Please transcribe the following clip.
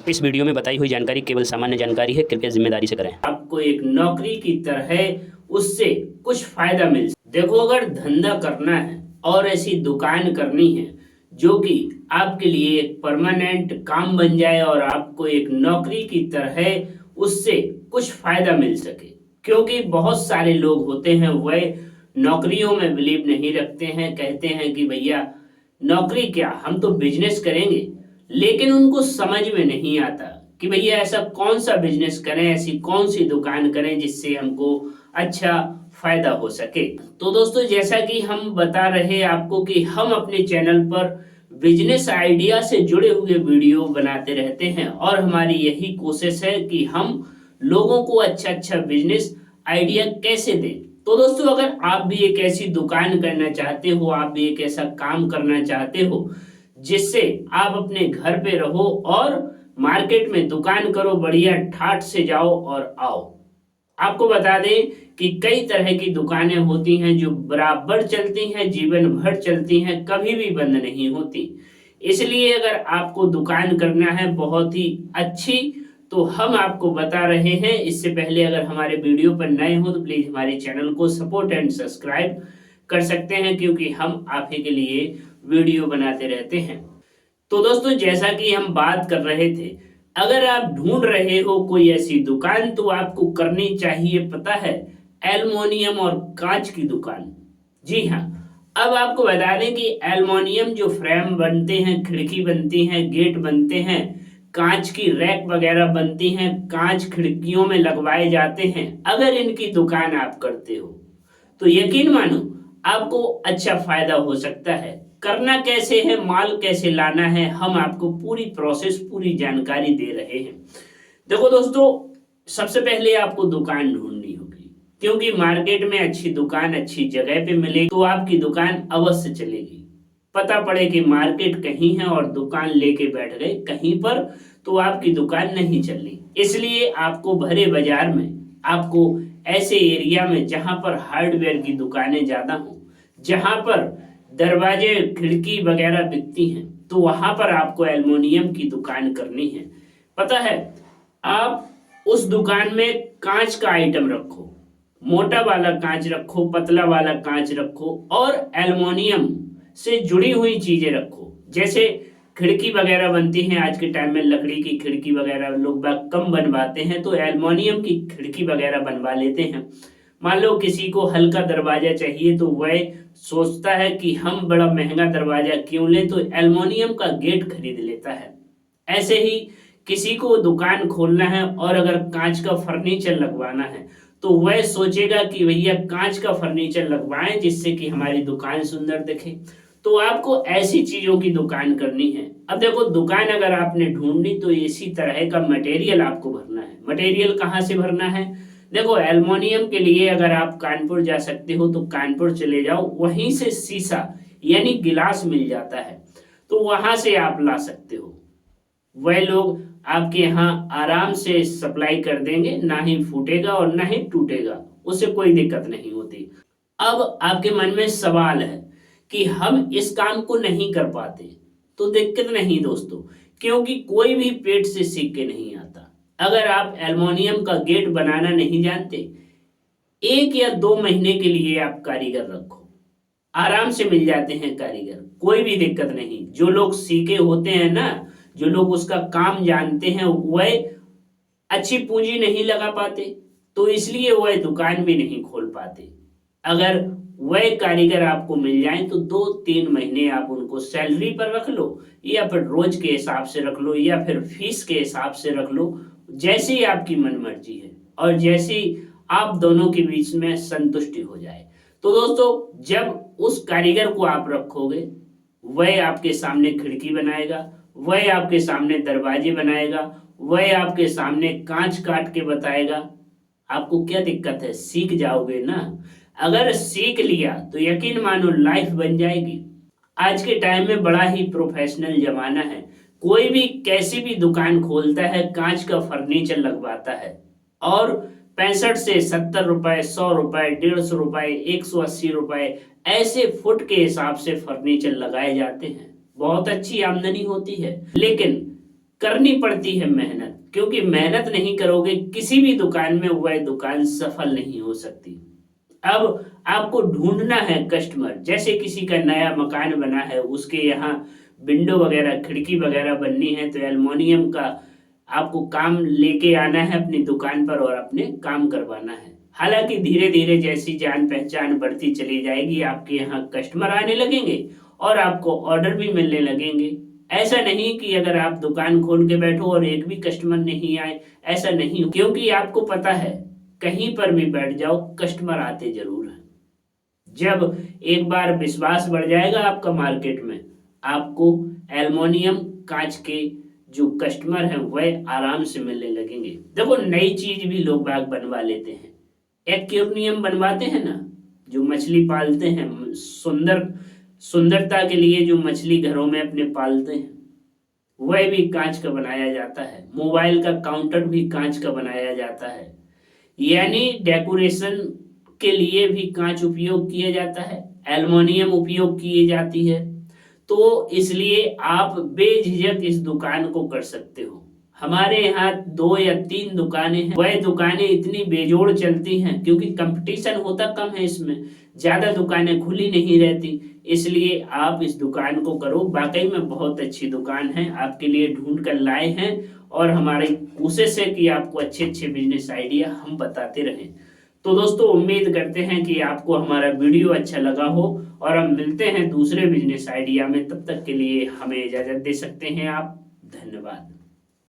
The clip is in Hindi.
इस वीडियो में बताई हुई जानकारी केवल सामान्य जानकारी है, कृपया जिम्मेदारी से करें। आपको एक नौकरी की तरह उससे कुछ फायदा मिल। देखो, अगर धंधा करना है और ऐसी दुकान करनी है जो कि आपके लिए एक परमानेंट काम बन जाए और आपको एक नौकरी की तरह उससे कुछ फायदा मिल सके, क्योंकि बहुत सारे लोग होते हैं वह नौकरियों में बिलीव नहीं रखते हैं, कहते हैं कि भैया नौकरी क्या, हम तो बिजनेस करेंगे। लेकिन उनको समझ में नहीं आता कि भैया ऐसा कौन सा बिजनेस करें, ऐसी कौन सी दुकान करें जिससे हमको अच्छा फायदा हो सके। तो दोस्तों, जैसा कि हम बता रहे आपको कि हम अपने चैनल पर बिजनेस आइडिया से जुड़े हुए वीडियो बनाते रहते हैं और हमारी यही कोशिश है कि हम लोगों को अच्छा अच्छा बिजनेस आइडिया कैसे दें। तो दोस्तों, अगर आप भी एक ऐसी दुकान करना चाहते हो, आप भी एक ऐसा काम करना चाहते हो जिससे आप अपने घर पे रहो और मार्केट में दुकान करो, बढ़िया ठाठ से जाओ और आओ। आपको बता दें कि कई तरह की दुकानें होती हैं जो बराबर चलती हैं, जीवन भर चलती हैं, कभी भी बंद नहीं होती। इसलिए अगर आपको दुकान करना है बहुत ही अच्छी, तो हम आपको बता रहे हैं। इससे पहले अगर हमारे वीडियो पर नए हो तो प्लीज हमारे चैनल को सपोर्ट एंड सब्सक्राइब कर सकते हैं, क्योंकि हम आप ही के लिए वीडियो बनाते रहते हैं। तो दोस्तों, जैसा कि हम बात कर रहे थे, अगर आप ढूंढ रहे हो कोई ऐसी दुकान तो आपको करनी चाहिए, पता है, एल्युमिनियम और कांच की दुकान। जी हाँ, अब आपको बता दें कि एल्युमिनियम जो फ्रेम बनते हैं, खिड़की बनती हैं, गेट बनते हैं, कांच की रैक वगैरह बनती हैं, कांच खिड़कियों में लगवाए जाते हैं। अगर इनकी दुकान आप करते हो तो यकीन मानो आपको अच्छा फायदा हो सकता है। करना कैसे है, माल कैसे लाना है, हम आपको पूरी प्रोसेस, पूरी जानकारी दे रहे हैं। देखो दोस्तों, सबसे पहले आपको दुकान ढूंढनी होगी, क्योंकि मार्केट में अच्छी दुकान अच्छी जगह पे मिले तो आपकी दुकान अवश्य चलेगी। पता पड़े कि मार्केट कहीं है और दुकान लेके बैठ गए कहीं पर, तो आपकी दुकान नहीं चलनी। इसलिए आपको भरे बाजार में, आपको ऐसे एरिया में जहां पर हार्डवेयर की दुकानें ज्यादा हो, जहां पर दरवाजे खिड़की वगैरह बिकती हैं, तो वहां पर आपको एल्युमिनियम की दुकान करनी है। पता है, आप उस दुकान में कांच का आइटम रखो, मोटा वाला कांच रखो, पतला वाला कांच रखो और एल्युमिनियम से जुड़ी हुई चीजें रखो। जैसे खिड़की वगैरह बनती हैं आज के टाइम में, लकड़ी की खिड़की वगैरह लोग कम बनवाते हैं, तो एल्युमिनियम की खिड़की वगैरह बनवा लेते हैं। मान लो किसी को हल्का दरवाजा चाहिए तो वह सोचता है कि हम बड़ा महंगा दरवाजा क्यों लें, तो एल्युमिनियम का गेट खरीद लेता है। ऐसे ही किसी को दुकान खोलना है और अगर कांच का फर्नीचर लगवाना है तो वह सोचेगा कि भैया कांच का फर्नीचर लगवाएं जिससे कि हमारी दुकान सुंदर दिखे। तो आपको ऐसी चीजों की दुकान करनी है। अब देखो, दुकान अगर आपने ढूंढनी तो इसी तरह का मटेरियल आपको भरना है। मटेरियल कहाँ से भरना है? देखो, एल्युमिनियम के लिए अगर आप कानपुर जा सकते हो तो कानपुर चले जाओ, वहीं से शीशा यानी गिलास मिल जाता है, तो वहां से आप ला सकते हो। वह लोग आपके यहाँ आराम से सप्लाई कर देंगे, ना ही फूटेगा और ना ही टूटेगा, उससे कोई दिक्कत नहीं होती। अब आपके मन में सवाल है कि हम इस काम को नहीं कर पाते, तो दिक्कत नहीं दोस्तों, क्योंकि कोई भी पेट से सीख के नहीं आता। अगर आप एल्युमिनियम का गेट बनाना नहीं जानते, 1 या 2 महीने के लिए आप कारीगर रखो, आराम से मिल जाते हैं कारीगर, कोई भी दिक्कत नहीं। जो लोग सीखे होते हैं ना, जो लोग उसका काम जानते हैं, वह अच्छी पूंजी नहीं लगा पाते, तो इसलिए वह दुकान भी नहीं खोल पाते। अगर वह कारीगर आपको मिल जाए तो 2-3 महीने आप उनको सैलरी पर रख लो, या फिर रोज के हिसाब से रख लो, या फिर फीस के हिसाब से रख लो, जैसी आपकी मन मर्जी है और जैसी आप दोनों के बीच में संतुष्टि हो जाए। तो दोस्तों, जब उस कारीगर को आप रखोगे, वह आपके सामने खिड़की बनाएगा, वह आपके सामने दरवाजे बनाएगा, वह आपके सामने कांच काट के बताएगा। आपको क्या दिक्कत है? सीख जाओगे ना। अगर सीख लिया तो यकीन मानो लाइफ बन जाएगी। आज के टाइम में बड़ा ही प्रोफेशनल जमाना है। कोई भी कैसी भी दुकान खोलता है, कांच का फर्नीचर लगवाता है और 65 से 70 रुपए, 100 रुपए, 150 रुपए, 180 रुपए, ऐसे फुट के हिसाब से फर्नीचर लगाए जाते हैं। बहुत अच्छी आमदनी होती है, लेकिन करनी पड़ती है मेहनत, क्योंकि मेहनत नहीं करोगे किसी भी दुकान में वह दुकान सफल नहीं हो सकती। अब आपको ढूंढना है कस्टमर, जैसे किसी का नया मकान बना है, उसके यहाँ विंडो वगैरह खिड़की वगैरह बननी है, तो एल्युमिनियम का आपको काम लेके आना है अपनी दुकान पर और अपने काम करवाना है। हालांकि धीरे धीरे जैसी जान पहचान बढ़ती चली जाएगी, आपके यहाँ कस्टमर आने लगेंगे और आपको ऑर्डर भी मिलने लगेंगे। ऐसा नहीं कि अगर आप दुकान खोल के बैठो और एक भी कस्टमर नहीं आए, ऐसा नहीं, क्योंकि आपको पता है कहीं पर भी बैठ जाओ कस्टमर आते जरूर हैं। जब एक बार विश्वास बढ़ जाएगा आपका मार्केट में, आपको एल्युमिनियम कांच के जो कस्टमर हैं वह आराम से मिलने लगेंगे। देखो नई चीज भी लोग बाग बनवा लेते हैं, एक्वेरियम बनवाते हैं ना, जो मछली पालते हैं, सुंदरता के लिए जो मछली घरों में अपने पालते हैं, वह भी कांच का बनाया जाता है। मोबाइल का काउंटर भी कांच का बनाया जाता है, यानी डेकोरेशन के लिए भी कांच उपयोग किया जाता है, एल्युमिनियम उपयोग की जाती है। तो इसलिए आप बेझिझक इस दुकान को कर सकते हो। हमारे यहाँ 2 या 3 दुकानें हैं, वह दुकानें इतनी बेजोड़ चलती हैं क्योंकि कंपटीशन होता कम है, इसमें ज्यादा दुकानें खुली नहीं रहती, इसलिए आप इस दुकान को करो। वाकई में बहुत अच्छी दुकान है, आपके लिए ढूंढ कर लाए हैं और हमारी कोशिश है कि आपको अच्छे अच्छे बिजनेस आइडिया हम बताते रहें। तो दोस्तों उम्मीद करते हैं कि आपको हमारा वीडियो अच्छा लगा हो और हम मिलते हैं दूसरे बिजनेस आइडिया में। तब तक के लिए हमें इजाजत दे सकते हैं आप। धन्यवाद।